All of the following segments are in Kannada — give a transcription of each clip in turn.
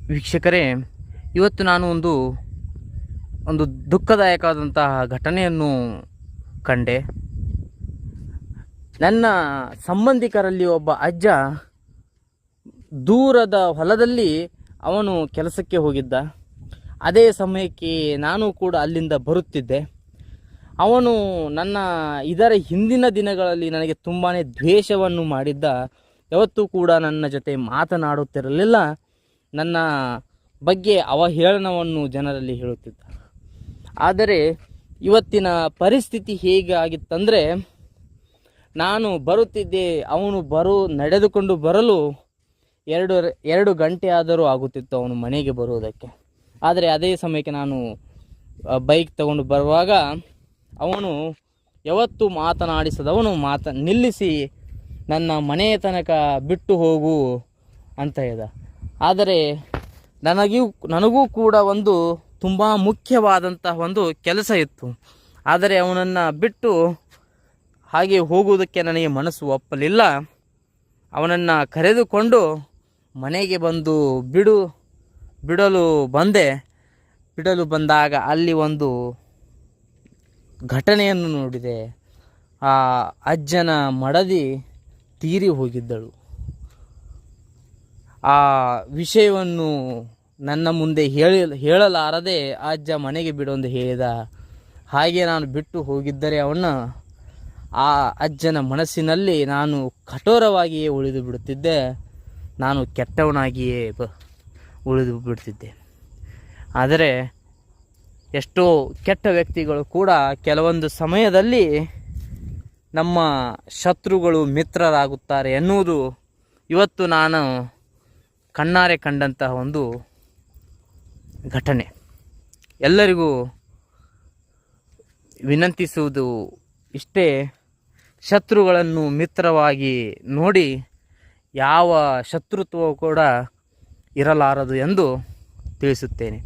ವೀಕ್ಷಕರೇ, ಇವತ್ತು ನಾನು ಒಂದು ದುಃಖದಾಯಕವಾದಂತಹ ಘಟನೆಯನ್ನು ಕಂಡೆ. ನನ್ನ ಸಂಬಂಧಿಕರಲ್ಲಿ ಒಬ್ಬ ಅಜ್ಜ ದೂರದ ಹೊಲದಲ್ಲಿ ಅವನು ಕೆಲಸಕ್ಕೆ ಹೋಗಿದ್ದ. ಅದೇ ಸಮಯಕ್ಕೆ ನಾನು ಕೂಡ ಅಲ್ಲಿಂದ ಬರುತ್ತಿದ್ದೆ. ಅವನು ಇದರ ಹಿಂದಿನ ದಿನಗಳಲ್ಲಿ ನನಗೆ ತುಂಬಾ ದ್ವೇಷವನ್ನು ಮಾಡಿದ್ದ. ಯಾವತ್ತೂ ಕೂಡ ನನ್ನ ಜೊತೆ ಮಾತನಾಡುತ್ತಿರಲಿಲ್ಲ. ನನ್ನ ಬಗ್ಗೆ ಅವಹೇಳನವನ್ನು ಜನರಲ್ಲಿ ಹೇಳುತ್ತಿದ್ದ. ಆದರೆ ಇವತ್ತಿನ ಪರಿಸ್ಥಿತಿ ಹೇಗೆ ಆಗಿತ್ತಂದರೆ, ನಾನು ಬರುತ್ತಿದ್ದೆ, ಅವನು ನಡೆದುಕೊಂಡು ಬರಲು ಎರಡು ಗಂಟೆ ಆದರೂ ಆಗುತ್ತಿತ್ತು ಅವನು ಮನೆಗೆ ಬರುವುದಕ್ಕೆ. ಆದರೆ ಅದೇ ಸಮಯಕ್ಕೆ ನಾನು ಬೈಕ್ ತಗೊಂಡು ಬರುವಾಗ ಅವನು ಯಾವತ್ತೂ ಮಾತನಾಡಿಸದವನು ನಿಲ್ಲಿಸಿ ನನ್ನ ಮನೆಯ ತನಕ ಬಿಟ್ಟು ಹೋಗು ಅಂತ ಹೇಳಿದ. ಆದರೆ ನನಗೂ ಕೂಡ ತುಂಬ ಮುಖ್ಯವಾದಂತಹ ಒಂದು ಕೆಲಸ ಇತ್ತು. ಆದರೆ ಅವನನ್ನು ಬಿಟ್ಟು ಹಾಗೆ ಹೋಗುವುದಕ್ಕೆ ನನಗೆ ಮನಸ್ಸು ಒಪ್ಪಲಿಲ್ಲ. ಅವನನ್ನು ಕರೆದುಕೊಂಡು ಮನೆಗೆ ಬಂದು ಬಿಡಲು ಬಂದಾಗ ಅಲ್ಲಿ ಒಂದು ಘಟನೆಯನ್ನು ನೋಡಿದೆ. ಆ ಅಜ್ಜನ ಮಡದಿ ತೀರಿ ಹೋಗಿದ್ದಳು. ಆ ವಿಷಯವನ್ನು ನನ್ನ ಮುಂದೆ ಹೇಳಲಾರದೆ ಆ ಅಜ್ಜ ಮನೆಗೆ ಬಿಡೊಂದು ಹೇಳಿದ. ಹಾಗೆ ನಾನು ಬಿಟ್ಟು ಹೋಗಿದ್ದರೆ ಆ ಅಜ್ಜನ ಮನಸ್ಸಿನಲ್ಲಿ ನಾನು ಕಠೋರವಾಗಿಯೇ ಉಳಿದು ಬಿಡುತ್ತಿದ್ದೆ. ನಾನು ಕೆಟ್ಟವನಾಗಿಯೇ ಉಳಿದು ಬಿಡ್ತಿದ್ದೆ. ಆದರೆ ಎಷ್ಟೋ ಕೆಟ್ಟ ವ್ಯಕ್ತಿಗಳು ಕೂಡ ಕೆಲವೊಂದು ಸಮಯದಲ್ಲಿ ನಮ್ಮ ಶತ್ರುಗಳು ಮಿತ್ರರಾಗುತ್ತಾರೆ ಎನ್ನುವುದು ಇವತ್ತು ನಾನು ಕಣ್ಣಾರೆ ಕಂಡಂತಹ ಒಂದು ಘಟನೆ. ಎಲ್ಲರಿಗೂ ವಿನಂತಿಸುವುದು ಇಷ್ಟೇ, ಶತ್ರುಗಳನ್ನು ಮಿತ್ರವಾಗಿ ನೋಡಿ ಯಾವ ಶತ್ರುತ್ವವು ಕೂಡ ಇರಲಾರದು ಎಂದು ತಿಳಿಸುತ್ತೇನೆ.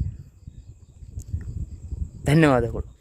ಧನ್ಯವಾದಗಳು.